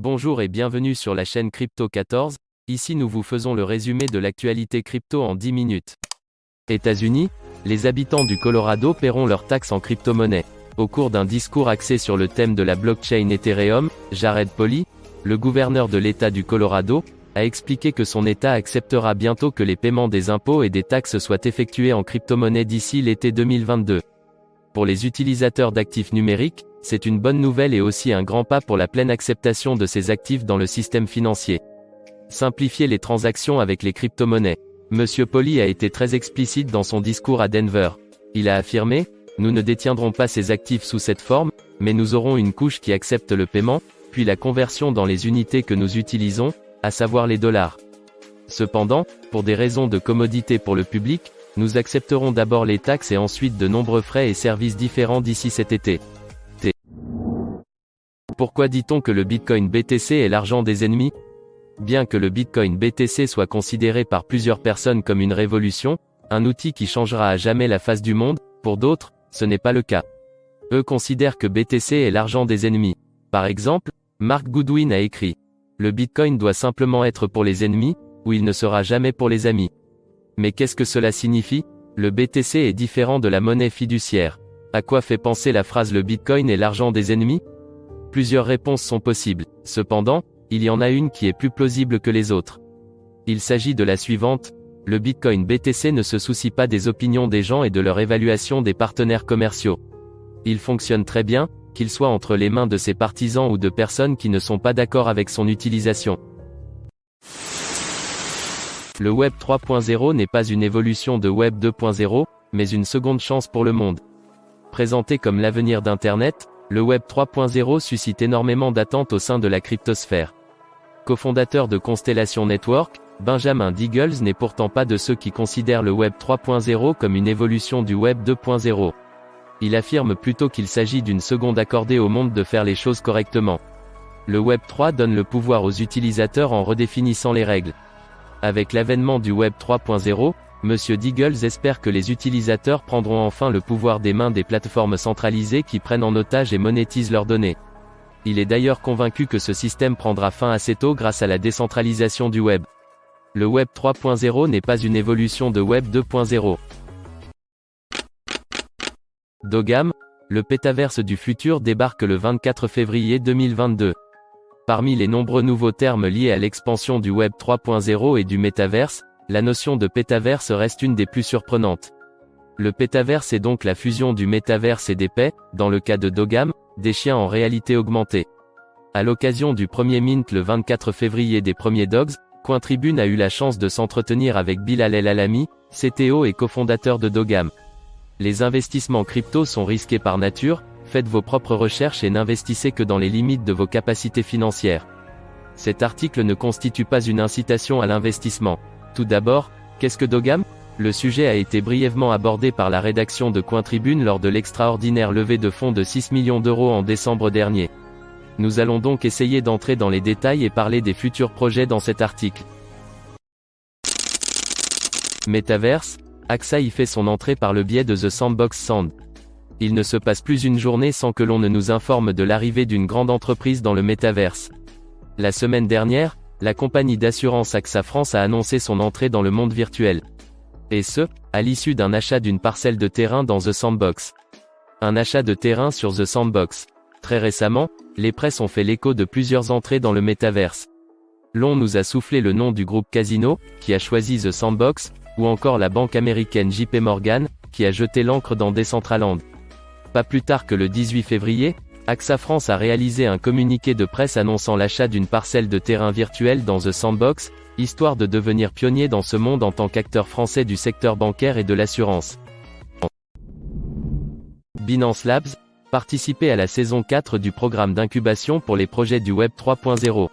Bonjour et bienvenue sur la chaîne Crypto 14. Ici nous vous faisons le résumé de l'actualité crypto en 10 minutes. États-Unis, les habitants du Colorado paieront leurs taxes en crypto-monnaie. Au cours d'un discours axé sur le thème de la blockchain Ethereum, Jared Polis, le gouverneur de l'État du Colorado, a expliqué que son État acceptera bientôt que les paiements des impôts et des taxes soient effectués en crypto-monnaie d'ici l'été 2022. Pour les utilisateurs d'actifs numériques, c'est une bonne nouvelle et aussi un grand pas pour la pleine acceptation de ces actifs dans le système financier. Simplifier les transactions avec les crypto-monnaies. Monsieur Polis a été très explicite dans son discours à Denver. Il a affirmé, « Nous ne détiendrons pas ces actifs sous cette forme, mais nous aurons une couche qui accepte le paiement, puis la conversion dans les unités que nous utilisons, à savoir les dollars. Cependant, pour des raisons de commodité pour le public, nous accepterons d'abord les taxes et ensuite de nombreux frais et services différents d'ici cet été. » Pourquoi dit-on que le Bitcoin BTC est l'argent des ennemis? Bien que le Bitcoin BTC soit considéré par plusieurs personnes comme une révolution, un outil qui changera à jamais la face du monde, pour d'autres, ce n'est pas le cas. Eux considèrent que BTC est l'argent des ennemis. Par exemple, Mark Goodwin a écrit « Le Bitcoin doit simplement être pour les ennemis, ou il ne sera jamais pour les amis. » Mais qu'est-ce que cela signifie? Le BTC est différent de la monnaie fiduciaire. À quoi fait penser la phrase « Le Bitcoin est l'argent des ennemis » ? Plusieurs réponses sont possibles. Cependant, il y en a une qui est plus plausible que les autres. Il s'agit de la suivante. Le Bitcoin BTC ne se soucie pas des opinions des gens et de leur évaluation des partenaires commerciaux. Il fonctionne très bien, qu'il soit entre les mains de ses partisans ou de personnes qui ne sont pas d'accord avec son utilisation. Le Web 3.0 n'est pas une évolution de Web 2.0, mais une seconde chance pour le monde. Présenté comme l'avenir d'Internet, le Web 3.0 suscite énormément d'attentes au sein de la cryptosphère. Cofondateur de Constellation Network, Benjamin Diggles n'est pourtant pas de ceux qui considèrent le Web 3.0 comme une évolution du Web 2.0. Il affirme plutôt qu'il s'agit d'une seconde accordée au monde de faire les choses correctement. Le Web 3 donne le pouvoir aux utilisateurs en redéfinissant les règles. Avec l'avènement du Web 3.0, Monsieur Diggles espère que les utilisateurs prendront enfin le pouvoir des mains des plateformes centralisées qui prennent en otage et monétisent leurs données. Il est d'ailleurs convaincu que ce système prendra fin assez tôt grâce à la décentralisation du web. Le Web 3.0 n'est pas une évolution de Web 2.0. Dogam, le pétaverse du futur débarque le 24 février 2022. Parmi les nombreux nouveaux termes liés à l'expansion du Web 3.0 et du métaverse, la notion de pétaverse reste une des plus surprenantes. Le pétaverse est donc la fusion du métaverse et des pets, dans le cas de Dogam, des chiens en réalité augmentée. À l'occasion du premier mint le 24 février des premiers Dogs, Cointribune a eu la chance de s'entretenir avec Bilal El Alami, CTO et cofondateur de Dogam. Les investissements crypto sont risqués par nature, faites vos propres recherches et n'investissez que dans les limites de vos capacités financières. Cet article ne constitue pas une incitation à l'investissement. Tout d'abord, qu'est-ce que Dogam? Le sujet a été brièvement abordé par la rédaction de Cointribune lors de l'extraordinaire levée de fonds de 6 millions d'euros en décembre dernier. Nous allons donc essayer d'entrer dans les détails et parler des futurs projets dans cet article. Metaverse, AXA y fait son entrée par le biais de The Sandbox Sand. Il ne se passe plus une journée sans que l'on ne nous informe de l'arrivée d'une grande entreprise dans le métaverse. La semaine dernière, la compagnie d'assurance AXA France a annoncé son entrée dans le monde virtuel. Et ce, à l'issue d'un achat d'une parcelle de terrain dans The Sandbox. Un achat de terrain sur The Sandbox. Très récemment, les presses ont fait l'écho de plusieurs entrées dans le métaverse. L'on nous a soufflé le nom du groupe Casino, qui a choisi The Sandbox, ou encore la banque américaine JP Morgan, qui a jeté l'encre dans Decentraland. Pas plus tard que le 18 février, AXA France a réalisé un communiqué de presse annonçant l'achat d'une parcelle de terrain virtuel dans The Sandbox, histoire de devenir pionnier dans ce monde en tant qu'acteur français du secteur bancaire et de l'assurance. Binance Labs, participer à la saison 4 du programme d'incubation pour les projets du Web 3.0.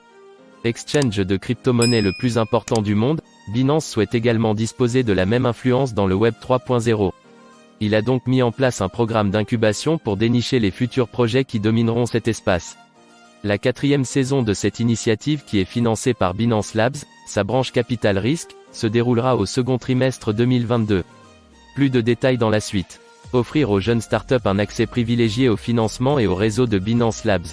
Exchange de crypto-monnaie le plus important du monde, Binance souhaite également disposer de la même influence dans le Web 3.0. Il a donc mis en place un programme d'incubation pour dénicher les futurs projets qui domineront cet espace. La 4e saison de cette initiative qui est financée par Binance Labs, sa branche Capital Risk, se déroulera au second trimestre 2022. Plus de détails dans la suite. Offrir aux jeunes startups un accès privilégié au financement et au réseau de Binance Labs.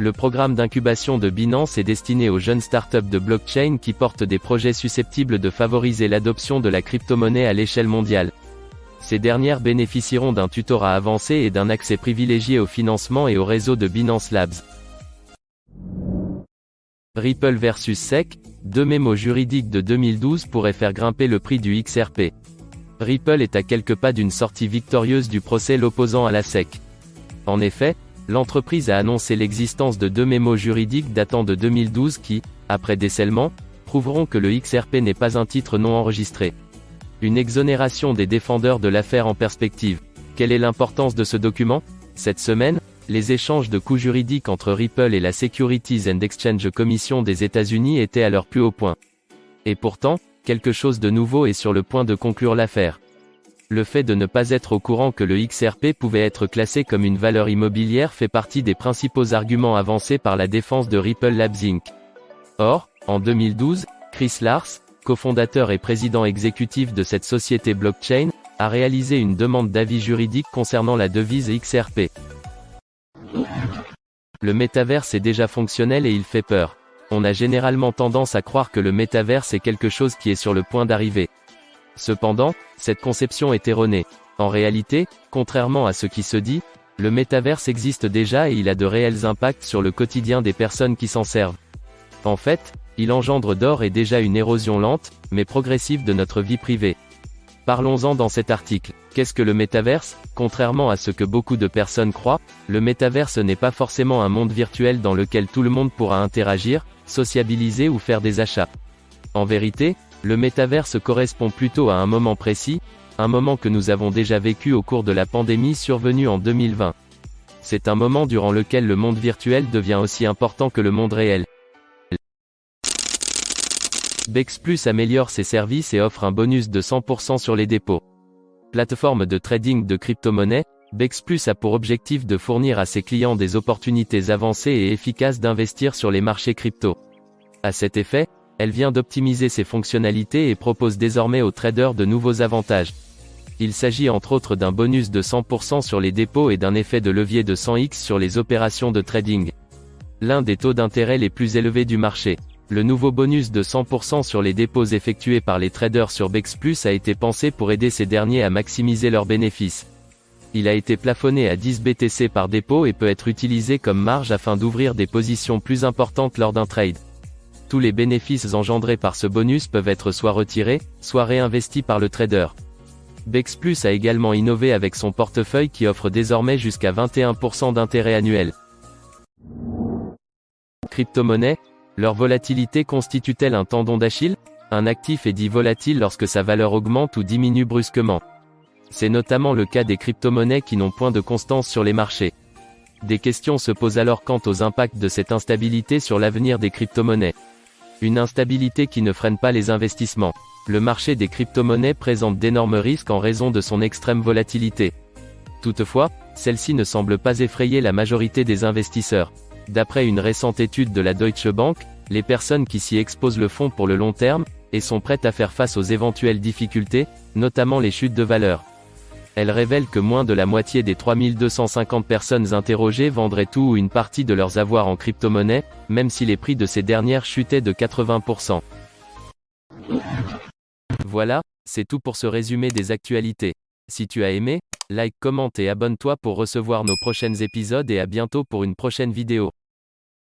Le programme d'incubation de Binance est destiné aux jeunes startups de blockchain qui portent des projets susceptibles de favoriser l'adoption de la crypto-monnaie à l'échelle mondiale. Ces dernières bénéficieront d'un tutorat avancé et d'un accès privilégié au financement et au réseau de Binance Labs. Ripple versus SEC, deux mémos juridiques de 2012 pourraient faire grimper le prix du XRP. Ripple est à quelques pas d'une sortie victorieuse du procès l'opposant à la SEC. En effet, l'entreprise a annoncé l'existence de deux mémos juridiques datant de 2012 qui, après décèlement, prouveront que le XRP n'est pas un titre non enregistré. Une exonération des défendeurs de l'affaire en perspective. Quelle est l'importance de ce document? Cette semaine, les échanges de coûts juridiques entre Ripple et la Securities and Exchange Commission des États-Unis étaient à leur plus haut point. Et pourtant, quelque chose de nouveau est sur le point de conclure l'affaire. Le fait de ne pas être au courant que le XRP pouvait être classé comme une valeur immobilière fait partie des principaux arguments avancés par la défense de Ripple Labs Inc. Or, en 2012, Chris Lars, cofondateur et président exécutif de cette société blockchain, a réalisé une demande d'avis juridique concernant la devise XRP. Le métaverse est déjà fonctionnel et il fait peur. On a généralement tendance à croire que le métaverse est quelque chose qui est sur le point d'arriver. Cependant, cette conception est erronée. En réalité, contrairement à ce qui se dit, le métaverse existe déjà et il a de réels impacts sur le quotidien des personnes qui s'en servent. En fait, il engendre d'ores et déjà une érosion lente, mais progressive de notre vie privée. Parlons-en dans cet article. Qu'est-ce que le métaverse? Contrairement à ce que beaucoup de personnes croient, le métaverse n'est pas forcément un monde virtuel dans lequel tout le monde pourra interagir, sociabiliser ou faire des achats. En vérité, le métaverse correspond plutôt à un moment précis, un moment que nous avons déjà vécu au cours de la pandémie survenue en 2020. C'est un moment durant lequel le monde virtuel devient aussi important que le monde réel. Bex Plus améliore ses services et offre un bonus de 100% sur les dépôts. Plateforme de trading de crypto-monnaies, Bex Plus a pour objectif de fournir à ses clients des opportunités avancées et efficaces d'investir sur les marchés crypto. À cet effet, elle vient d'optimiser ses fonctionnalités et propose désormais aux traders de nouveaux avantages. Il s'agit entre autres d'un bonus de 100% sur les dépôts et d'un effet de levier de 100x sur les opérations de trading. L'un des taux d'intérêt les plus élevés du marché. Le nouveau bonus de 100% sur les dépôts effectués par les traders sur Bex Plus a été pensé pour aider ces derniers à maximiser leurs bénéfices. Il a été plafonné à 10 BTC par dépôt et peut être utilisé comme marge afin d'ouvrir des positions plus importantes lors d'un trade. Tous les bénéfices engendrés par ce bonus peuvent être soit retirés, soit réinvestis par le trader. Bex Plus a également innové avec son portefeuille qui offre désormais jusqu'à 21% d'intérêt annuel. Crypto-monnaies, leur volatilité constitue-t-elle un tendon d'Achille? Un actif est dit volatile lorsque sa valeur augmente ou diminue brusquement. C'est notamment le cas des crypto-monnaies qui n'ont point de constance sur les marchés. Des questions se posent alors quant aux impacts de cette instabilité sur l'avenir des crypto-monnaies. Une instabilité qui ne freine pas les investissements. Le marché des crypto-monnaies présente d'énormes risques en raison de son extrême volatilité. Toutefois, celle-ci ne semble pas effrayer la majorité des investisseurs. D'après une récente étude de la Deutsche Bank, les personnes qui s'y exposent le font pour le long terme, et sont prêtes à faire face aux éventuelles difficultés, notamment les chutes de valeur. Elle révèle que moins de la moitié des 3250 personnes interrogées vendraient tout ou une partie de leurs avoirs en crypto-monnaie, même si les prix de ces dernières chutaient de 80%. Voilà, c'est tout pour ce résumé des actualités. Si tu as aimé, like, commente et abonne-toi pour recevoir nos prochains épisodes et à bientôt pour une prochaine vidéo.